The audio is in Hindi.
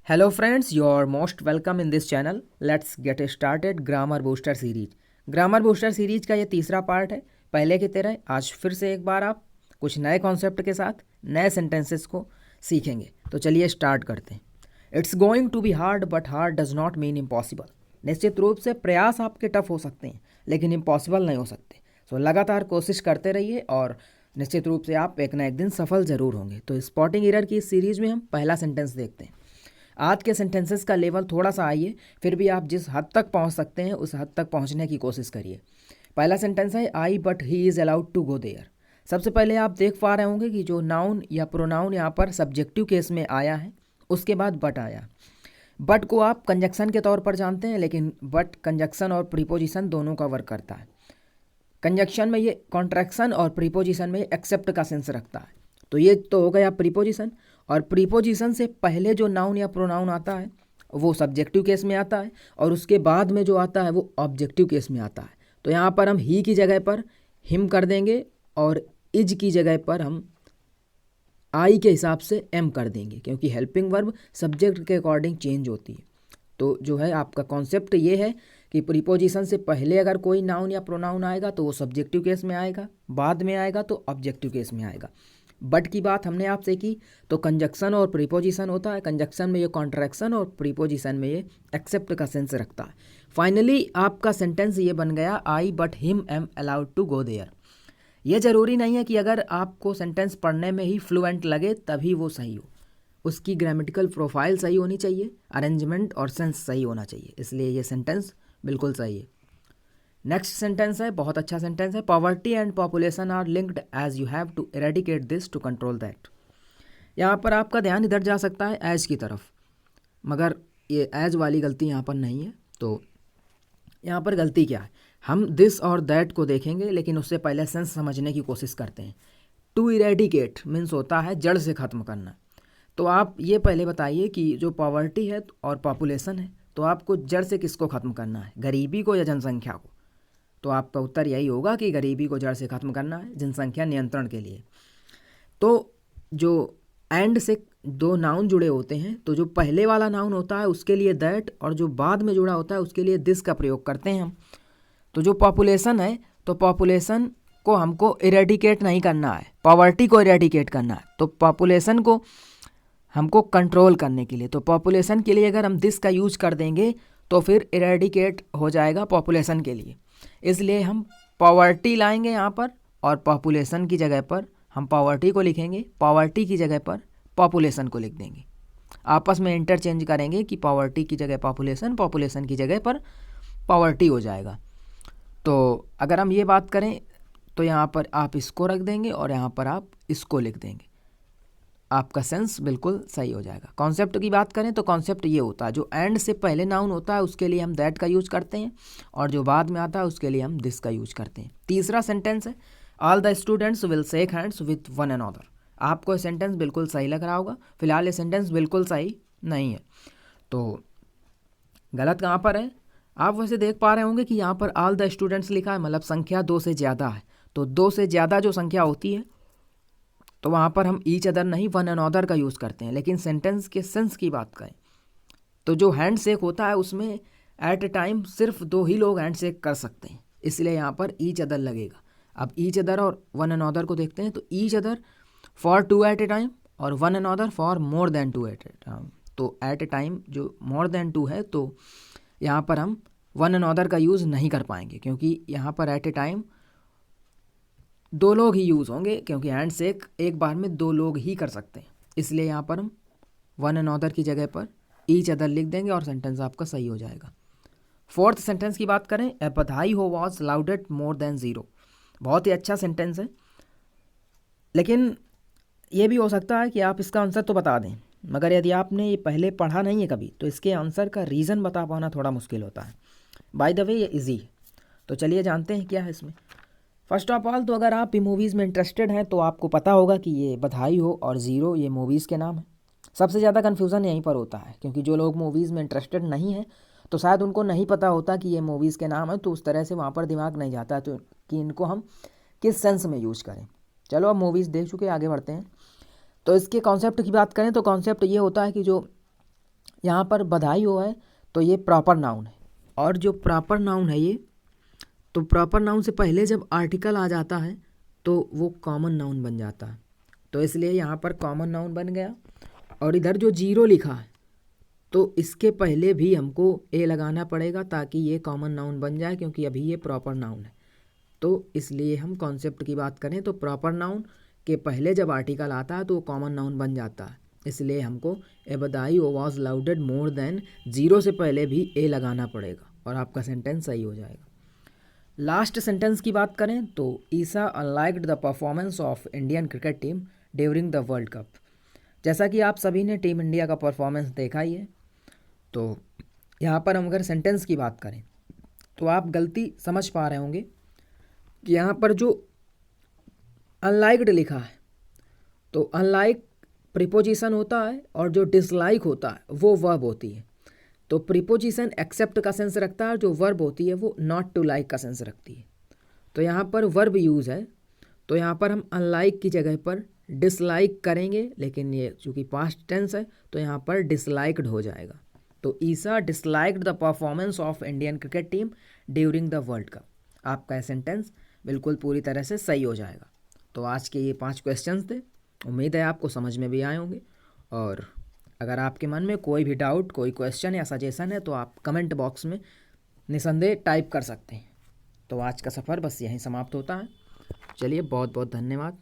Hello friends, you're most welcome in this channel. Let's get started grammar booster series. Grammar booster series का ये तीसरा पार्ट है। पहले की तरह आज फिर से एक बार आप कुछ नए कॉन्सेप्ट के साथ नए सेंटेंसेस को सीखेंगे। तो चलिए स्टार्ट करते हैं। It's going to be hard but hard does not mean impossible. निश्चित रूप से प्रयास आपके टफ हो सकते हैं लेकिन इम्पॉसिबल नहीं हो सकते। सो लगातार कोशिश करते रहिए और निश्चित रूप से आप एक ना एक दिन सफल ज़रूर होंगे। तो स्पॉटिंग एरर की इस सीरीज़ में हम पहला सेंटेंस देखते हैं। आज के सेंटेंसेस का लेवल थोड़ा सा आइए, फिर भी आप जिस हद तक पहुंच सकते हैं उस हद तक पहुंचने की कोशिश करिए। पहला सेंटेंस है I but he is allowed to go there. सबसे पहले आप देख पा रहे होंगे कि जो नाउन या प्रोनाउन यहाँ पर सब्जेक्टिव केस में आया है, उसके बाद बट आया। बट को आप कंजक्शन के तौर पर जानते हैं, लेकिन बट कंजक्शन और प्रीपोजिशन दोनों का वर्क करता है। कंजक्शन में ये कॉन्ट्रैक्शन और प्रीपोजिशन में एक्सेप्ट का सेंस रखता है। तो ये तो हो गया प्रीपोजिशन, और प्रीपोजिशन से पहले जो नाउन या प्रोनाउन आता है वो सब्जेक्टिव केस में आता है, और उसके बाद में जो आता है वो ऑब्जेक्टिव केस में आता है। तो यहाँ पर हम ही की जगह पर हिम कर देंगे और इज की जगह पर हम आई के हिसाब से एम कर देंगे, क्योंकि हेल्पिंग वर्ब सब्जेक्ट के अकॉर्डिंग चेंज होती है। तो जो है आपका कॉन्सेप्ट ये है कि प्रीपोजिशन से पहले अगर कोई नाउन या प्रोनाउन आएगा तो वो सब्जेक्टिव केस में आएगा, बाद में आएगा तो ऑब्जेक्टिव केस में आएगा। बट की बात हमने आपसे की तो कंजक्शन और प्रीपोजिशन होता है। कंजक्शन में ये कॉन्ट्रैक्शन और प्रीपोजिशन में ये एक्सेप्ट का सेंस रखता है। फाइनली आपका सेंटेंस ये बन गया I but him am allowed to go there. ये ज़रूरी नहीं है कि अगर आपको सेंटेंस पढ़ने में ही फ्लुएंट लगे तभी वो सही हो। उसकी ग्रामेटिकल प्रोफाइल सही होनी चाहिए, अरेंजमेंट और सेंस सही होना चाहिए, इसलिए ये सेंटेंस बिल्कुल सही है। नेक्स्ट सेंटेंस है, बहुत अच्छा सेंटेंस है। Poverty and population are linked as you have to eradicate this to control that. यहाँ पर आपका ध्यान इधर जा सकता है एज की तरफ, मगर ये एज वाली गलती यहाँ पर नहीं है। तो यहाँ पर गलती क्या है, हम दिस और दैट को देखेंगे, लेकिन उससे पहले सेंस समझने की कोशिश करते हैं। टू इरेडिकेट मीन्स होता है जड़ से ख़त्म करना। तो आप ये पहले बताइए कि जो पॉवर्टी है और पॉपुलेशन है, तो आपको जड़ से किसको ख़त्म करना है, गरीबी को या जनसंख्या को? तो आपका उत्तर यही होगा कि गरीबी को जड़ से ख़त्म करना है, जनसंख्या नियंत्रण के लिए। तो जो एंड से दो नाउन जुड़े होते हैं, तो जो पहले वाला नाउन होता है उसके लिए दैट, और जो बाद में जुड़ा होता है उसके लिए दिस का प्रयोग करते हैं हम। तो जो पॉपुलेशन है, तो पॉपुलेशन को हमको इरेडिकेट नहीं करना है, पॉवर्टी को इरेडिकेट करना है। तो पॉपुलेशन को हमको कंट्रोल करने के लिए, तो पॉपुलेशन के लिए अगर हम दिस का यूज कर देंगे तो फिर इरेडिकेट हो जाएगा पॉपुलेशन के लिए। इसलिए हम पॉवर्टी लाएंगे यहाँ पर, और पॉपुलेशन की जगह पर हम पॉवर्टी को लिखेंगे, पॉवर्टी की जगह पर पॉपुलेशन को लिख देंगे। आपस में इंटरचेंज करेंगे कि पॉवर्टी की जगह पॉपुलेशन, पॉपुलेशन की जगह पर पॉवर्टी हो जाएगा। तो अगर हम ये बात करें तो यहाँ पर आप इसको रख देंगे और यहाँ पर आप इसको लिख देंगे, आपका सेंस बिल्कुल सही हो जाएगा। कॉन्सेप्ट की बात करें तो कॉन्सेप्ट ये होता है, जो एंड से पहले नाउन होता है उसके लिए हम दैट का यूज करते हैं, और जो बाद में आता है उसके लिए हम दिस का यूज करते हैं। तीसरा सेंटेंस है, all the students will shake hands with one another. आपको ये सेंटेंस बिल्कुल सही लग रहा होगा, फिलहाल ये सेंटेंस बिल्कुल सही नहीं है। तो गलत कहाँ पर है, आप वैसे देख पा रहे होंगे कि यहाँ पर ऑल द स्टूडेंट्स लिखा है, मतलब संख्या दो से ज़्यादा है। तो दो से ज़्यादा जो संख्या होती है तो वहाँ पर हम ईच अदर नहीं वन अनदर का यूज़ करते हैं। लेकिन सेंटेंस के सेंस की बात करें तो जो हैंड शेक होता है उसमें एट ए टाइम सिर्फ दो ही लोग हैंड शेक कर सकते हैं, इसलिए यहाँ पर ईच अदर लगेगा। अब ईच अदर और वन अनदर को देखते हैं, तो each other for two at a time और one another for more than two at a time. तो एट ए टाइम जो मोर देन टू है, तो यहाँ पर हम वन अनदर का यूज़ नहीं कर पाएंगे, क्योंकि यहाँ पर एट ए टाइम दो लोग ही यूज़ होंगे, क्योंकि हैंड शेक एक बार में दो लोग ही कर सकते हैं। इसलिए यहाँ पर हम वन अनदर की जगह पर ईच अदर लिख देंगे और सेंटेंस आपका सही हो जाएगा। फोर्थ सेंटेंस की बात करें, ए बधाई हो वॉज लाउडेड मोर देन ज़ीरो। बहुत ही अच्छा सेंटेंस है, लेकिन ये भी हो सकता है कि आप इसका आंसर तो बता दें, मगर यदि आपने ये पहले पढ़ा नहीं है कभी तो इसके आंसर का रीज़न बता पाना थोड़ा मुश्किल होता है। बाय द वे ये इजी है, तो चलिए जानते हैं क्या है इसमें। फर्स्ट ऑफ ऑल, तो अगर आप ये मूवीज़ में इंटरेस्टेड हैं तो आपको पता होगा कि ये बधाई हो और ज़ीरो ये मूवीज़ के नाम हैं। सबसे ज़्यादा कन्फ्यूज़न यहीं पर होता है, क्योंकि जो लोग मूवीज़ में इंटरेस्टेड नहीं हैं तो शायद उनको नहीं पता होता कि ये मूवीज़ के नाम है, तो उस तरह से वहाँ पर दिमाग नहीं जाता तो कि इनको हम किस सेंस में यूज़ करें। चलो अब मूवीज़ देख चुके, आगे बढ़ते हैं। तो इसके कॉन्सेप्ट की बात करें तो कॉन्सेप्ट ये होता है कि जो यहाँ पर बधाई हो है तो ये प्रॉपर नाउन है, और जो प्रॉपर नाउन है ये, तो प्रॉपर नाउन से पहले जब आर्टिकल आ जाता है तो वो कॉमन नाउन बन जाता है, तो इसलिए यहाँ पर कॉमन नाउन बन गया। और इधर जो जीरो लिखा है तो इसके पहले भी हमको ए लगाना पड़ेगा ताकि ये कॉमन नाउन बन जाए, क्योंकि अभी ये प्रॉपर नाउन है। तो इसलिए हम कॉन्सेप्ट की बात करें तो प्रॉपर नाउन के पहले जब आर्टिकल आता है तो वो कॉमन नाउन बन जाता है, इसलिए हमको ए बधाई ओ वॉज लाउडेड मोर देन, जीरो से पहले भी ए लगाना पड़ेगा और आपका सेंटेंस सही हो जाएगा। लास्ट सेंटेंस की बात करें तो Isa unliked the performance of Indian cricket team during the world cup. जैसा कि आप सभी ने टीम इंडिया का परफॉर्मेंस देखा ही है, तो यहाँ पर हम अगर सेंटेंस की बात करें तो आप गलती समझ पा रहे होंगे कि यहाँ पर जो अनलाइक्ड लिखा है तो अनलाइक प्रीपोजिशन होता है और जो डिसलाइक होता है वो वर्ब होती है। तो प्रीपोजिशन एक्सेप्ट का सेंस रखता है, जो वर्ब होती है वो नॉट टू लाइक का सेंस रखती है। तो यहाँ पर वर्ब यूज़ है, तो यहाँ पर हम अनलाइक की जगह पर डिसलाइक करेंगे, लेकिन ये चूँकि पास्ट टेंस है तो यहाँ पर डिसलाइक्ड हो जाएगा। तो Isa disliked the performance of Indian cricket team during the world cup. आपका सेंटेंस बिल्कुल पूरी तरह से सही हो जाएगा। तो आज के ये 5 क्वेश्चंस थे, उम्मीद है आपको समझ में भी आए होंगे। और अगर आपके मन में कोई भी डाउट, कोई क्वेश्चन या सजेशन है तो आप कमेंट बॉक्स में निसंदेह टाइप कर सकते हैं। तो आज का सफ़र बस यहीं समाप्त होता है। चलिए, बहुत बहुत धन्यवाद।